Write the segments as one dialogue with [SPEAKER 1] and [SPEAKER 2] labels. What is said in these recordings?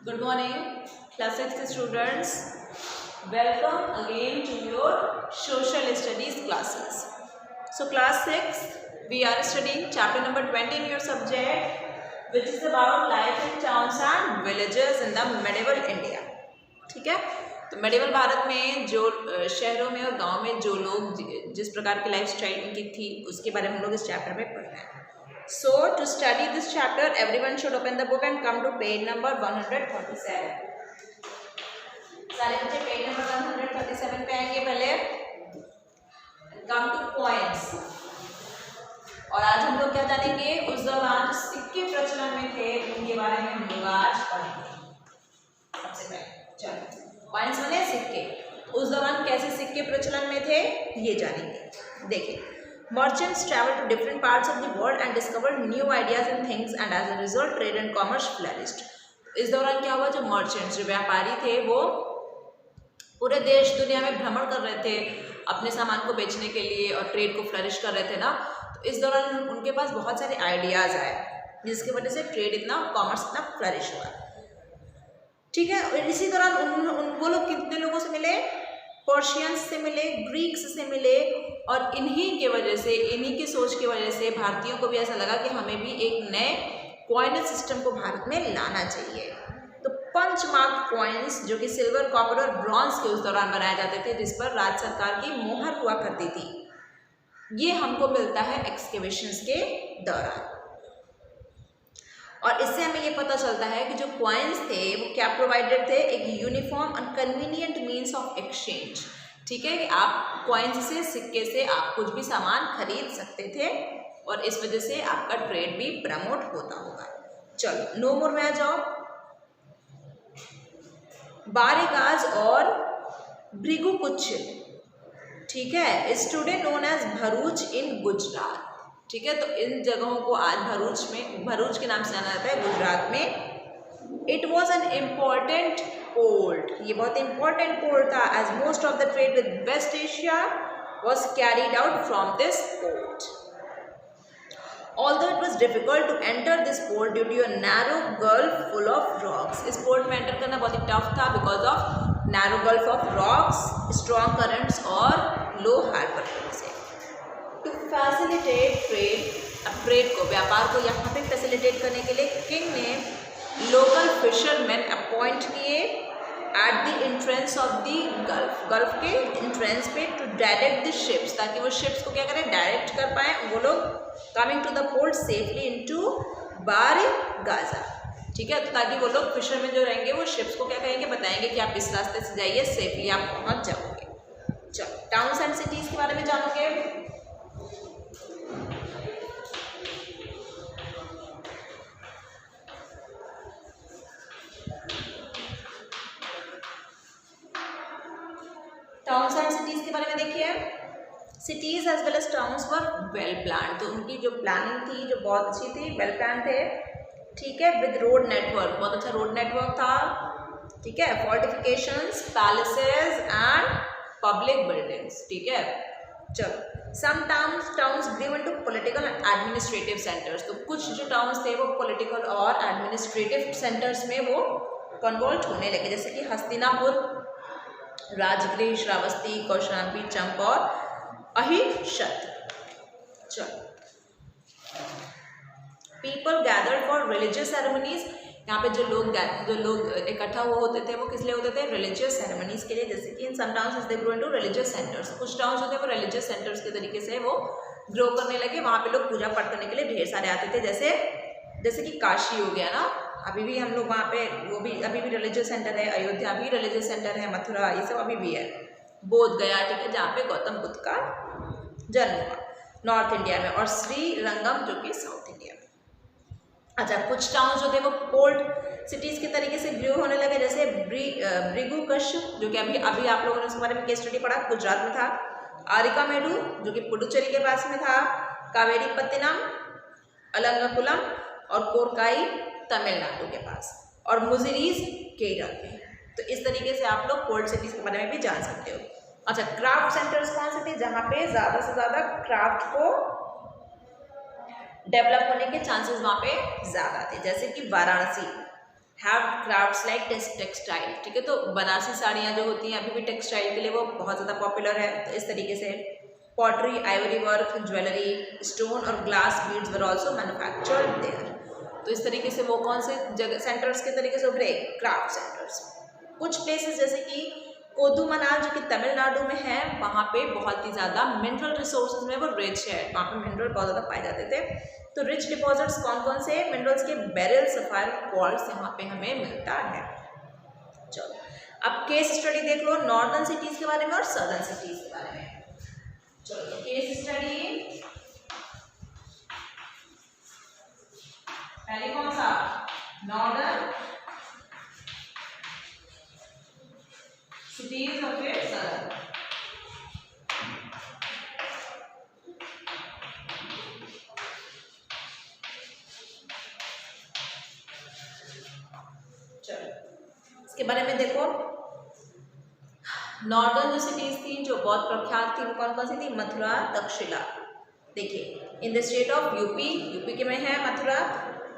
[SPEAKER 1] Good morning, class 6 students. Welcome again to your social studies classes. So class 6, we are studying chapter number 20 in your subject, which is about life in towns and villages in the medieval India. ठीक है, तो medieval Bharat में जो शहरों में और गांव में जो लोग जिस प्रकार की लाइफ स्टाइल उनकी थी उसके बारे में हम लोग इस चैप्टर में पढ़ रहे हैं. So to study this chapter, everyone should open the book and come to page number 137. सारे बच्चे पेज नंबर 137 पे आएंगे पहले. Come to points. और आज हम लोग क्या जानेंगे, उस दौरान जो सिक्के प्रचलन में थे उनके बारे में हम लोग आज पढ़ेंगे. सबसे पहले चलो पॉइंट्स बने सिक्के. उस दौरान कैसे सिक्के प्रचलन में थे ये जानेंगे. देखिए, merchants traveled to different parts of the world and discovered new ideas and things, and as a result trade and commerce flourished. इस दौरान क्या हुआ, जो मर्चेंट्स जो व्यापारी थे वो पूरे देश दुनिया में भ्रमण कर रहे थे अपने सामान को बेचने के लिए और ट्रेड को फ्लरिश कर रहे थे ना. तो इस दौरान उनके पास बहुत सारे आइडियाज़ आए जिसकी वजह से ट्रेड इतना, कॉमर्स इतना फ्लरिश हुआ. ठीक है, और इसी दौरान वो लोग कितने लोगों से मिले, पर्शियंस से मिले, ग्रीक्स से मिले, और इन्हीं के वजह से, इन्हीं की सोच की वजह से भारतीयों को भी ऐसा लगा कि हमें भी एक नए कॉइनेज सिस्टम को भारत में लाना चाहिए. तो पंच मार्क कॉइन्स जो कि सिल्वर, कॉपर और ब्रॉन्ज के उस दौरान बनाए जाते थे, जिस पर राज्य सरकार की मोहर हुआ करती थी, ये हमको मिलता है एक्सकेवेशंस के दौरान. और इससे हमें ये पता चलता है कि जो कॉइन्स थे वो क्या प्रोवाइडेड थे, एक uniform and convenient means of exchange. ठीक है, कि आप कॉइन्स से, सिक्के से आप कुछ भी सामान खरीद सकते थे और इस वजह से आपका ट्रेड भी प्रमोट होता होगा. चलो नो मोर में आ जाओ. बारेगाज और भृगुकुच, ठीक है, स्टूडेंट नोन एज भरूच इन गुजरात. ठीक है, तो इन जगहों को आज भरूच के नाम से जाना जाता है गुजरात में. It was an important port, ये बहुत इंपॉर्टेंट पोर्ट था, as most of the trade with waste Asia was carried out from this port. Although it was difficult to enter this port due to a narrow gulf full of rocks. इस port में enter करना बहुत ही tough था because of narrow gulf of rocks, strong currents और लो harbour से. To facilitate trade को, व्यापार को यहाँ पे फैसिलिटेट करने के लिए किंग ने लोकल फिशरमैन अपॉइंट किए at the entrance of the gulf के एंट्रेंस पे, टू डायरेक्ट द शिप्स, ताकि वो शिप्स को क्या करें, डायरेक्ट कर पाए वो लोग coming to the port safely into Barygaza. ठीक है, तो ताकि वो लोग फिशरमैन जो रहेंगे वो शिप्स को क्या कहेंगे, बताएंगे कि आप इस रास्ते से जाइए, सेफली आप पहुँच जाओगे. चलो टाउन्स एंड सिटीज़ के बारे में जानोगे. टाउन्स एंड सिटीज़ के बारे में देखिए. Cities as well as towns were well plan, तो उनकी जो प्लानिंग थी जो बहुत अच्छी थी, वेल प्लान थे. ठीक है, विद रोड नेटवर्क, बहुत अच्छा रोड नेटवर्क था. ठीक है, fortifications, palaces and public buildings. ठीक है, चलो some towns grew into political and administrative centres. तो कुछ जो टाउन्स थे वो पॉलिटिकल और एडमिनिस्ट्रेटिव सेंटर्स में वो कन्वर्ट होने लगे, जैसे कि हस्तिनापुर, राजगृह, श्रावस्ती, कौशाम्बी, चंप और अहिशत. चलो people gathered for religious ceremonies. यहाँ पे जो लोग इकट्ठा हुए होते थे वो किस लिए होते थे, रिलीजियस सेरेमनीज के लिए. जैसे कि in some towns they grow into religious centres. कुछ टाउन्स होते हैं वो रिलीजियस सेंटर्स के तरीके से वो ग्रो करने लगे. वहाँ पे लोग पूजा पाठ करने के लिए ढेर सारे आते थे. जैसे कि काशी हो गया ना, अभी भी हम लोग वहाँ पे, वो भी अभी भी रिलीजियस सेंटर है. अयोध्या भी रिलीजियस सेंटर है, मथुरा, ये सब अभी भी है. बोध गया, ठीक है, जहाँ पे गौतम बुद्ध का जन्म हुआ, नॉर्थ इंडिया में. और श्रीरंगम जो कि साउथ इंडिया में. अच्छा, कुछ टाउन जो थे वो पोर्ट सिटीज़ के तरीके से ग्रो होने लगे, जैसे भृगुकुच जो कि अभी आप लोगों ने उसके बारे में केस स्टडी पढ़ा, गुजरात में था. अरिकामेडु जो कि पुडुचेरी के पास में था. कावेरीपत्तनम, अलंगकुलम और कोरकाई तमिलनाडु के पास, और मुजिरीज केरल में. तो इस तरीके से आप लोग पोर्ट सिटीज़ के बारे में भी जान सकते हो. अच्छा, क्राफ्ट सेंटर्स कौन से थे, जहाँ पे ज़्यादा से ज़्यादा क्राफ्ट को डेवलप होने के चांसेस वहाँ पे ज़्यादा थे, जैसे कि Varanasi. Have crafts like textile, ठीक है। तो बनारसी साड़ियाँ जो होती हैं अभी भी टेक्सटाइल के लिए वो बहुत ज़्यादा पॉपुलर है। तो इस तरीके से pottery, ivory work, jewellery, stone और glass beads were also manufactured there. तो इस तरीके से वो कौन से जगह सेंटर्स के तरीके से उभरे, क्राफ्ट सेंटर्स। कुछ प्लेसेस जैसे कि कोदुमनार जो कि तमिलनाडु में है, वहाँ पे बहुत ही ज़्यादा मिनरल रिसोर्सेज में वो रिच है, वहाँ पे मिनरल बहुत ज़्यादा पाए जाते थे। तो रिच डिपॉजिट्स कौन कौन से मिनरल्स के, बेरिल, सफायर, क्वार्ट्ज यहाँ पे हमें मिलता है। चलो अब केस स्टडी देख लो नॉर्दर्न सिटीज के बारे में और सदर्न सिटीज के बारे में। चलो केस स्टडी पहले कौन सा, नॉर्दर्न सिटीज और फिर सदर्न। इसके बारे में देखो, नॉर्दर्न जो सिटीज थी जो बहुत प्रख्यात थी वो कौन कौन सी थी, मथुरा, तक्षशिला। देखिए in the state of UP, UP के में है Mathura.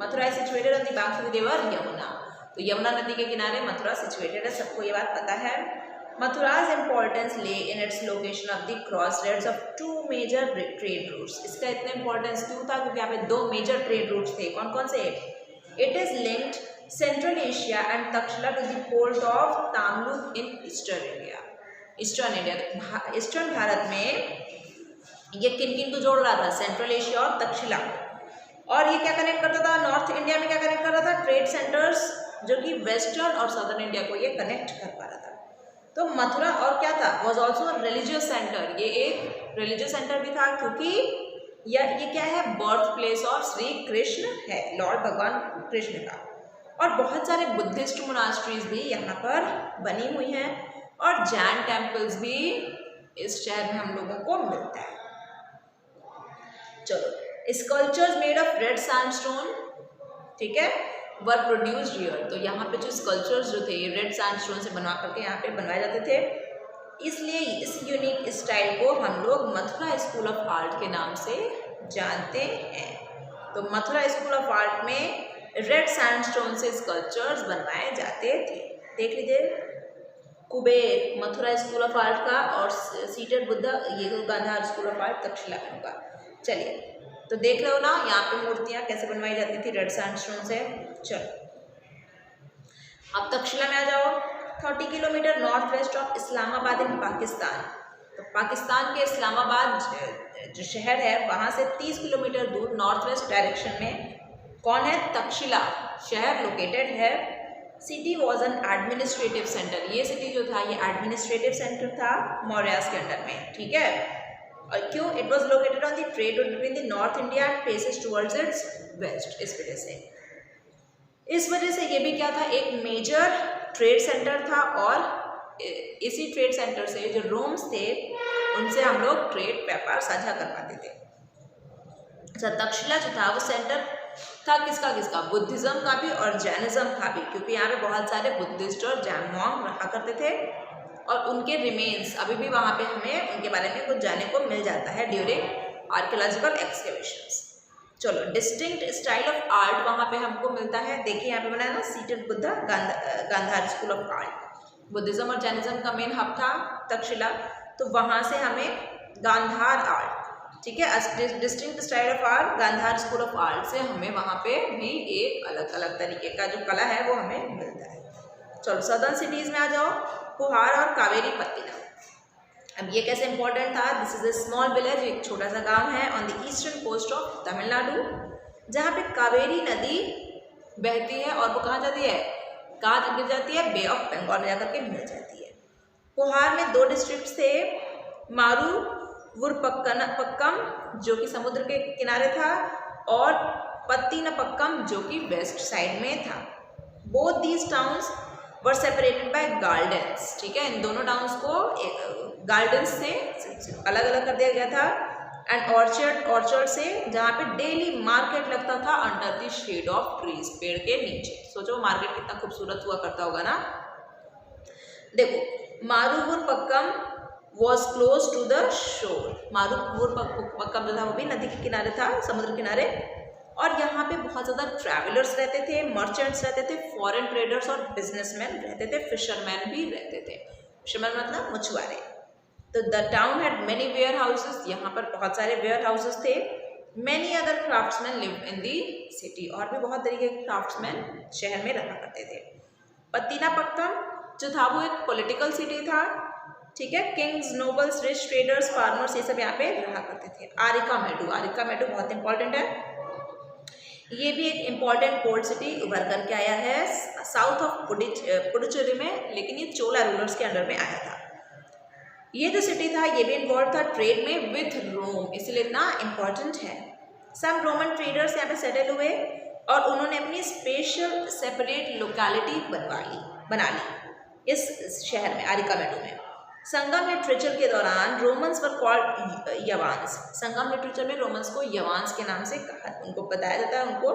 [SPEAKER 1] Mathura is situated on the banks of the river Yamuna. तो यमुना नदी के किनारे मथुरा सिचुएटेड है, सबको ये बात पता है। Mathura's importance lay in its location of the crossroads of two major trade routes. इसका इतना इंपॉर्टेंस क्यों था, क्योंकि यहाँ पे दो मेजर ट्रेड रूट्स थे। कौन कौन से, it is linked Central Asia and Taxila to the port of Tamluk in eastern India. Eastern Bharat में ये किन किन को जोड़ रहा था, सेंट्रल एशिया और तक्षशिला। और ये क्या कनेक्ट करता था, नॉर्थ इंडिया में क्या कनेक्ट कर रहा था, ट्रेड सेंटर्स, जो कि वेस्टर्न और सदर्न इंडिया को ये कनेक्ट कर पा रहा था। तो मथुरा और क्या था, वॉज ऑल्सो रिलीजियस सेंटर, ये एक रिलीजियस सेंटर भी था, क्योंकि ये क्या है, birth place of Shri Krishna है, लॉर्ड भगवान कृष्ण का। और बहुत सारे बुद्धिस्ट मोनास्ट्रीज भी यहाँ पर बनी हुई हैं और जैन टेम्पल्स भी इस शहर में हम लोगों को मिलता है। चलो sculptures made of red sandstone, ठीक है, वर प्रोड्यूस्ड हियर। तो यहाँ पे जो स्कल्पचर्स जो थे ये रेड सैंडस्टोन से बनवा करके यहाँ पे बनवाए जाते थे, इसलिए इस यूनिक स्टाइल को हम लोग मथुरा स्कूल ऑफ आर्ट के नाम से जानते हैं। तो मथुरा स्कूल ऑफ आर्ट में रेड सैंडस्टोन से स्कल्पचर्स बनवाए जाते थे। देख लीजिए, Kubera Mathura school of art का और सीटेड बुद्धा ये Gandhara school of art Taxila में होगा। चलिए तो देख रहे हो ना यहाँ पे मूर्तियाँ कैसे बनवाई जाती थी रेड सैंडस्टोन से। चलो अब तक्षशिला में आ जाओ। 30 kilometre north west of Islamabad in Pakistan. तो पाकिस्तान के इस्लामाबाद जो शहर है वहाँ से 30 किलोमीटर दूर नॉर्थ वेस्ट डायरेक्शन में कौन है, तक्षशिला शहर लोकेटेड है। City was an administrative centre, ये सिटी जो था ये एडमिनिस्ट्रेटिव सेंटर था मौर्यास के अंडर में, ठीक है। और क्यों, it was located on the trade route between the north India and places towards its west. इस वजह से ये भी क्या था, एक मेजर ट्रेड सेंटर था और इसी ट्रेड सेंटर से जो रोम्स थे उनसे हम लोग ट्रेड व्यापार साझा कर पाते थे। अच्छा तक्षशिला जो था वो सेंटर था किसका, बुद्धिज्म का भी और जैनिज्म का भी, क्योंकि यहाँ पे बहुत सारे बुद्धिस्ट और जैन मॉन्क रहा करते थे और उनके रिमेन्स अभी भी वहाँ पे हमें उनके बारे में कुछ जानने को मिल जाता है ड्यूरिंग आर्कियोलॉजिकल एक्सकेवेशंस। चलो डिस्टिंक्ट स्टाइल ऑफ आर्ट वहाँ पे हमको मिलता है। देखिए यहाँ पे बना है ना, seated Buddha Gandhara school of art. Buddhism और जैनिज्म का मेन हब था तक्षशिला, तो वहाँ से हमें गांधार आर्ट, ठीक है, distinct style of art Gandhara school of art से हमें वहाँ पे भी एक अलग अलग तरीके का जो कला है वो हमें मिलता है। चलो सदर्न सिटीज़ में आ जाओ। पुहार और कावेरी पत्तिनम। अब ये कैसे इंपॉर्टेंट था, this is a small village, एक छोटा सा गांव है on the eastern coast of Tamil Nadu, जहाँ पे कावेरी नदी बहती है और वो कहाँ जाती है, कहाँ गिर जाती है, बे ऑफ बंगाल में जाकर के मिल जाती है। पुहार में 2 डिस्ट्रिक्ट थे, मारूवुरपक्कम जो कि समुद्र के किनारे था और पत्तिनपक्कम जो कि वेस्ट साइड में था। Both these towns were separated by gardens, ठीक है, इन दोनों टाउन्स को गार्डन्स से अलग अलग कर दिया गया था। एंड ऑर्चर्ड से, जहाँ पे डेली मार्केट लगता था under the shade of trees, पेड़ के नीचे। सोचो मार्केट कितना खूबसूरत हुआ करता होगा ना। देखो Maruvurpakkam was close to the shore, Maruvurpakkam जो था वो भी नदी के किनारे था, समुद्र किनारे, और यहाँ पे बहुत ज़्यादा ट्रैवलर्स रहते थे, मर्चेंट्स रहते थे, फॉरेन ट्रेडर्स और बिजनेसमैन रहते थे, फिशरमैन भी रहते थे। फिशरमैन मतलब मछुआरे। तो the town had many warehouses, यहाँ पर बहुत सारे वेयर हाउसेस थे। Many other craftsman live in the city, और भी बहुत तरीके के क्राफ्ट्समैन शहर में रहा करते थे। पत्तीनापत्तम जो था वो एक पॉलिटिकल सिटी था, ठीक है। Kings, nobles, rich traders, farmers, ये सब यहाँ पे रहा करते थे। आरिकामेडु, आरिकामेडु बहुत इंपॉर्टेंट है, ये भी एक इम्पॉर्टेंट पोर्ट सिटी उभर करके आया है साउथ ऑफ पुडुचेरी में, लेकिन ये चोला रूलर्स के अंडर में आया था। ये जो सिटी था ये भी इन्वॉल्व था ट्रेड में विथ रोम, इसलिए इतना इम्पॉर्टेंट है। सम रोमन ट्रेडर्स यहाँ पे सेटल हुए और उन्होंने अपनी स्पेशल सेपरेट लोकेलिटी बना ली इस शहर में, आरिकामेडु में। संगम लिटरेचर के दौरान Romans were called Yavanas, Sangam literature में रोमन्स को यवान्स के नाम से उनको बताया जाता है, उनको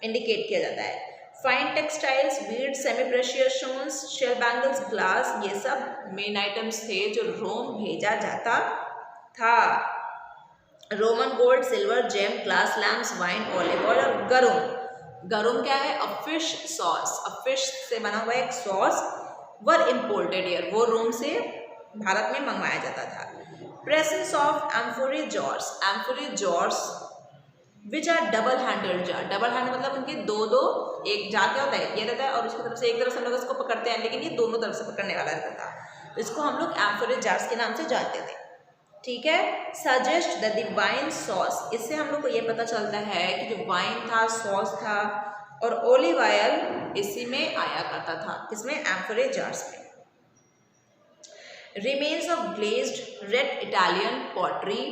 [SPEAKER 1] इंडिकेट किया जाता है। Fine textiles, bead, semi precious stones, shell bangles, glass, ये सब मेन आइटम्स थे जो रोम भेजा जाता था। Roman gold, silver, gem, glass lamps, wine, olive oil और गरुम। गरुम क्या है? A fish sauce, a fish से बना हुआ एक सॉस वर इम्पोर्टेड हियर, वो रोम से भारत में मंगवाया जाता था। Presence of amphorae jars, amphorae jars which are double handled jar, double handle मतलब उनके दो एक जार क्या होता है, ये रहता है और उसकी तरफ से एक तरफ से हम लोग इसको पकड़ते हैं, लेकिन ये दोनों तरफ से पकड़ने वाला रहता था, तो इसको हम लोग एम्फोरी जार्स के नाम से जानते थे, ठीक है। सजेस्ट द वाइन सॉस, इससे हम लोग को ये पता चलता है कि जो वाइन था, सॉस था और ओलिव ऑयल इसी में आया करता था, किसमें? एम्फोरी जार्स में। Remains of glazed red Italian pottery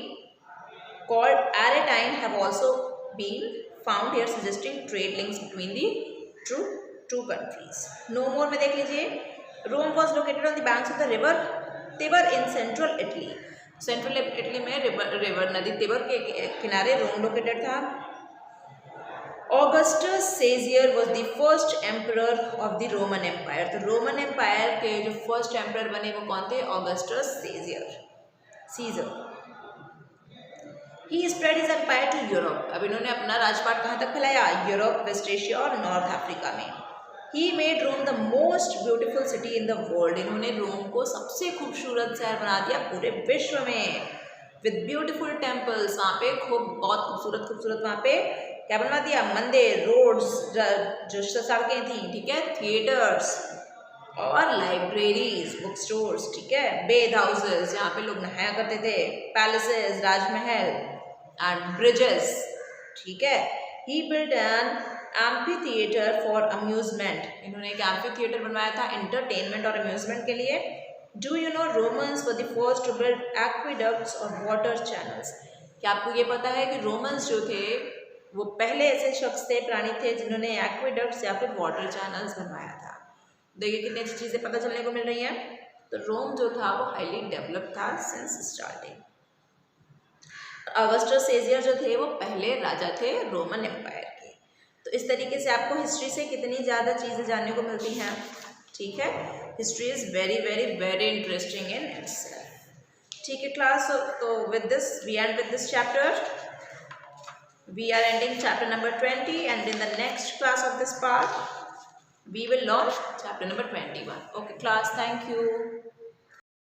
[SPEAKER 1] called Aretine have also been found here, suggesting trade links between the two countries. No more में देख लीजिए, Rome was located on the banks of the river Tiber in central Italy. Central Italy में river नदी तिबर के किनारे रोम located था। Augustus Caesar was the first emperor of the Roman Empire. तो Roman empire के जो फर्स्ट एम्परर बने वो कौन थे? Augustus Caesar. He spread his empire to Europe. अब इन्होंने अपना राजपाट कहाँ तक फैलाया? यूरोप, वेस्ट एशिया और नॉर्थ अफ्रीका में। He made Rome the most beautiful city in the world. इन्होंने रोम को सबसे खूबसूरत शहर बना दिया पूरे विश्व में। With beautiful temples, वहाँ पे बहुत खूबसूरत वहाँ पे क्या बनवा दिया? मंदिर, रोड्स, जो सड़कें थी, ठीक है, थिएटर्स और लाइब्रेरीज, बुक स्टोर्स, ठीक है, बेथ हाउसेस जहाँ पे लोग नहाया करते थे, पैलेसेस, राजमहल एंड ब्रिजेस, ठीक है। He built an amphitheatre for amusement, इन्होंने एक एम्फी थिएटर बनवाया था एंटरटेनमेंट और अम्यूजमेंट के लिए। Do you know Romans were the first to build aqueducts और वाटर चैनल्स, क्या आपको ये पता है कि रोमन्स जो थे वो पहले ऐसे शख्स थे, प्राणी थे जिन्होंने एक्विडक्ट्स या फिर वाटर चैनल्स बनवाया था। देखिए कितनी अच्छी चीज़ें पता चलने को मिल रही हैं। तो रोम जो था वो हाईली डेवलप था सिंस स्टार्टिंग। ऑगस्टस सीजर जो थे वो पहले राजा थे रोमन एम्पायर के। तो इस तरीके से आपको हिस्ट्री से कितनी ज़्यादा चीज़ें जानने को मिलती हैं, ठीक है। History is very very very interesting in itself, ठीक है क्लास। तो with this we end with this chapter, we are ending chapter number 20, and in the next class of this part we will learn chapter number 21. Okay class, thank you.